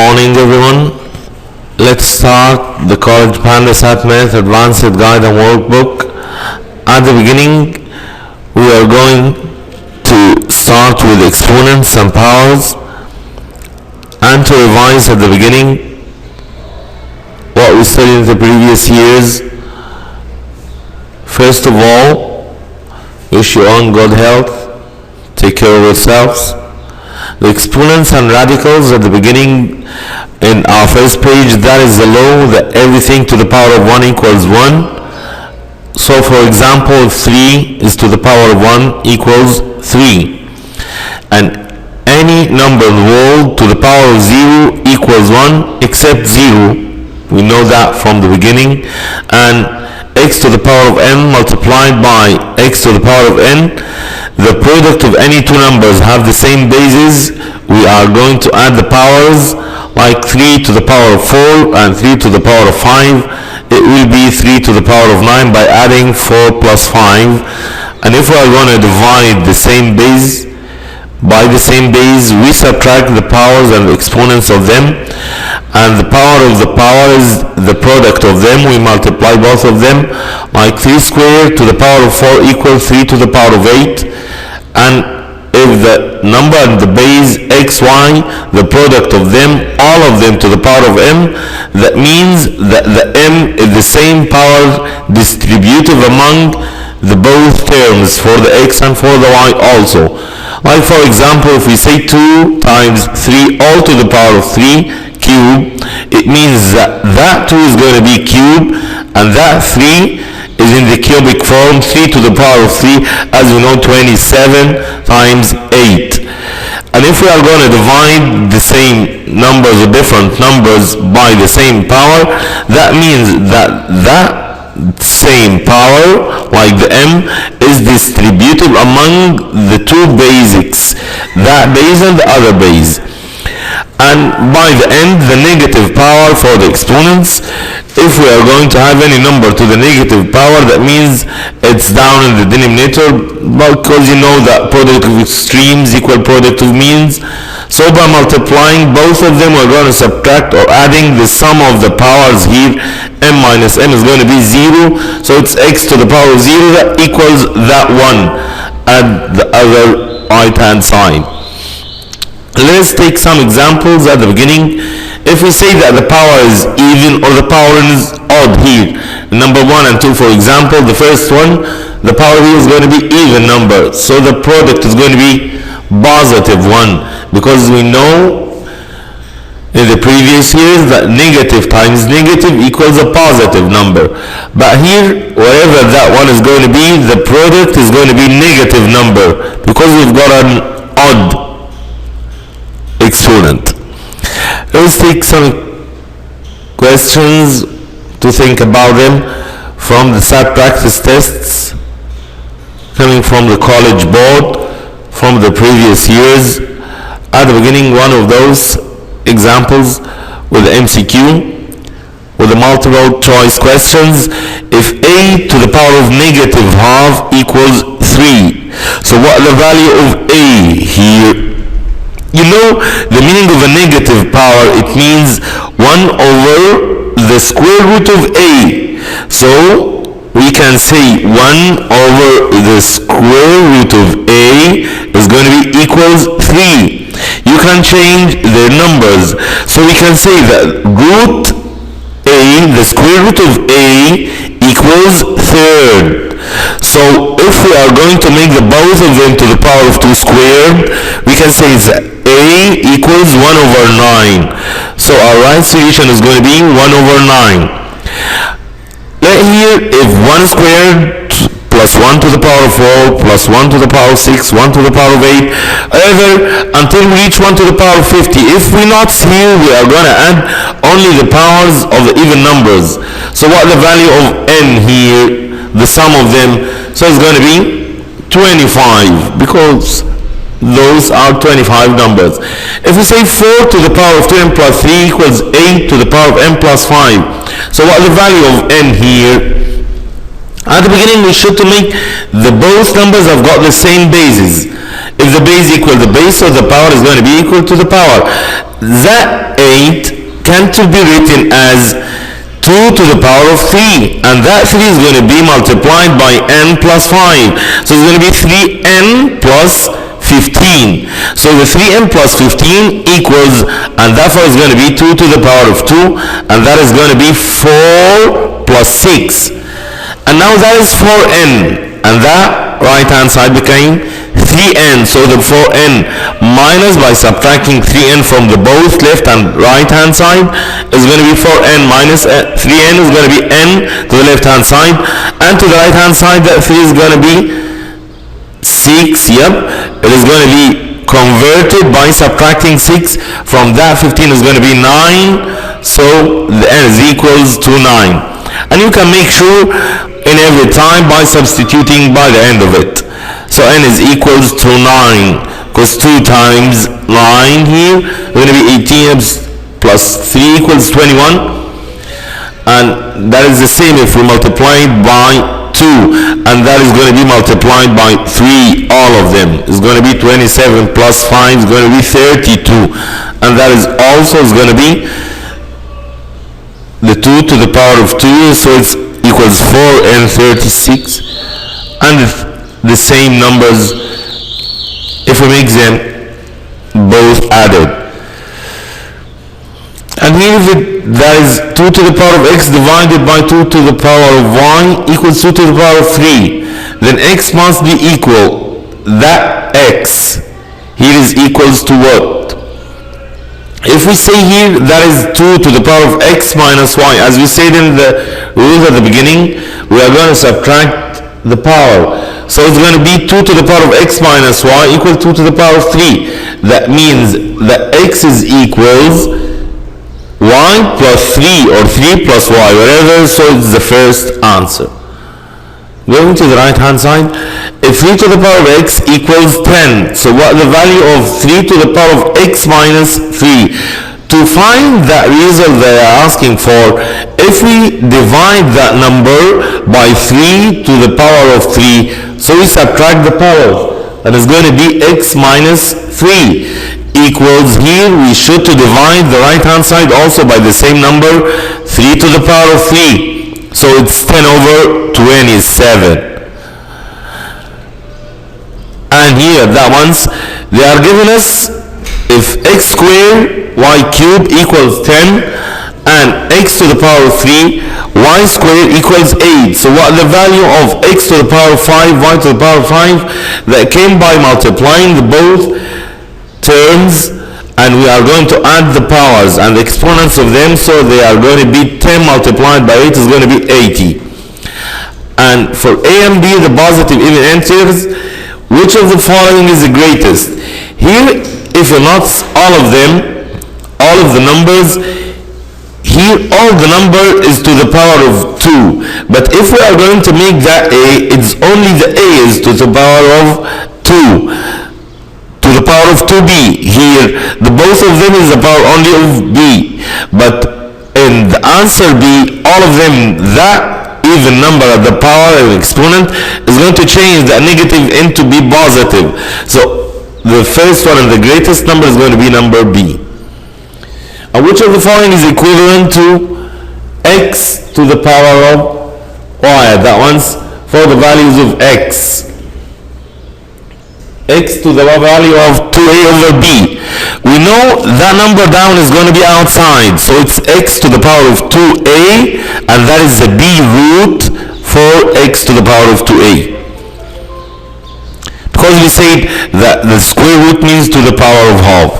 morning, everyone. Let's start the College Pandasat Math Advanced Guide and Workbook. At the beginning, we are going to start with exponents and powers, and to revise at the beginning what we studied in the previous years. First of all, wish you all good health. Take care of yourselves. The exponents and radicals at the beginning in our first page, that is the law that everything to the power of 1 equals 1. So for example, 3 is to the power of 1 equals 3. And any number in the world to the power of 0 equals 1 except 0. We know that from the beginning. And x to the power of n multiplied by x to the power of n, the product of any two numbers have the same bases. We are going to add the powers, like 3 to the power of 4 and 3 to the power of 5. It will be 3 to the power of 9 by adding 4 plus 5. And if we are going to divide the same base by the same base, we subtract the powers and the exponents of them, and the power of the power is the product of them. We multiply both of them, like 3 squared to the power of 4 equals 3 to the power of 8. And if the number and the base xy, the product of them, all of them to the power of m, that means that the m is the same power distributive among the both terms for the x and for the y also. Like for example, if we say 2 times 3 all to the power of 3 cube, it means that that 2 is going to be cube, and that 3 is in the cubic form, 3 to the power of 3, as we know, 27 times 8. And if we are going to divide the same numbers or different numbers by the same power, that means that that same power, like the m, is distributed among the two basics, that base and the other base. And by the end, the negative power for the exponents, if we are going to have any number to the negative power, that means it's down in the denominator, because you know that product of extremes equal product of means. So by multiplying both of them, we're going to subtract or adding the sum of the powers here. M minus m is going to be 0, so it's x to the power of 0 that equals that 1 at the other right hand side. Let's take some examples at the beginning. If we say that the power is even or the power is odd here, number 1 and 2 for example, the first one, the power here is going to be even number, so the product is going to be positive 1, because we know in the previous years that negative times negative equals a positive number. But here, whatever that one is going to be, the product is going to be negative number, because we've got an odd exponent. Let's take some questions to think about them from the SAT practice tests coming from the college board from the previous years. At the beginning, one of those examples with the MCQ with the multiple choice questions. If a to the power of negative half equals 3, so what the value of a here? You know the meaning of a negative power, it means 1 over the square root of a. So we can say 1 over the square root of a is going to be equals 3. You can change their numbers, so we can say that root a, the square root of a, equals 3rd. So if we are going to make the both of them to the power of 2 squared, we can say that a equals 1 over 9. So our right solution is going to be 1 over 9. Let here, if 1 squared plus 1 to the power of 4 plus 1 to the power of 6, 1 to the power of 8, however, until we reach 1 to the power of 50. If we not here, we are going to add only the powers of the even numbers. So what the value of n here, the sum of them, so it's going to be 25, because those are 25 numbers. If we say 4 to the power of 2n plus 3 equals 8 to the power of n plus 5, so what the value of n here? At the beginning, we should to make the both numbers have got the same bases. If the base equal the base, so the power is going to be equal to the power. that 8 can't be written as 2 to the power of 3, and that 3 is going to be multiplied by n plus 5. So it's going to be 3n plus 15. So the 3n plus 15 equals, and therefore is going to be 2 to the power of 2, and that is going to be 4 plus 6. And now that is 4n, and that right hand side became 3n. So the 4n minus, by subtracting 3n from the both left and right hand side, is going to be 4n minus 3n is going to be n to the left hand side, and to the right hand side that 3 is going to be 6. Yep, it is going to be converted by subtracting 6 from that. 15 is going to be 9, so the n is equals to 9. And you can make sure in every time by substituting by the end of it. So n is equals to 9, because 2 times 9 here is going to be 18 plus 3 equals 21. And that is the same if we multiply it by 2, and that is going to be multiplied by 3. All of them is going to be 27 plus 5 is going to be 32, and that is also is going to be the 2 to the power of 2, so it's equals 4 and 36, and the same numbers if we make them both added. And here that is 2 to the power of x divided by 2 to the power of y equals 2 to the power of 3. Then x must be equal, that x here is equals to what? If we say here that is 2 to the power of x minus y, as we said in the rules at the beginning, we are going to subtract the power. So it's going to be 2 to the power of x minus y equals 2 to the power of 3. That means that x is equals y plus 3 or 3 plus y, whatever, so it's the first answer. Going to the right hand side, if 3 to the power of x equals 10, so what the value of 3 to the power of x minus 3? To find that result they are asking for, if we divide that number by 3 to the power of 3, so we subtract the powers, that is going to be x minus 3 equals, here we should to divide the right hand side also by the same number, 3 to the power of 3. So it's 10 over 27. And here that ones, they are giving us if x squared y cubed equals 10 and x to the power of 3 y squared equals 8. So what the value of x to the power of 5 y to the power of 5, that came by multiplying the both terms, and we are going to add the powers and the exponents of them, so they are going to be 10 multiplied by 8 is going to be 80. And for a and b, the positive even enters, which of the following is the greatest? Here, if you note all of them, all of the numbers, here all the number is to the power of 2. But if we are going to make that a, it's only the a is to the power of 2. To the power of 2b. Here, the both of them is the power only of b. But in the answer b, all of them, that even number at the power of exponent is going to change the negative into be positive. So the first one and the greatest number is going to be number b. And which of the following is equivalent to x to the power of y? That one's for the values of x. X to the value of 2a over b. We know that number down is going to be outside, so it's x to the power of 2a, and that is the b root for x to the power of 2a. Because we said that the square root means to the power of half.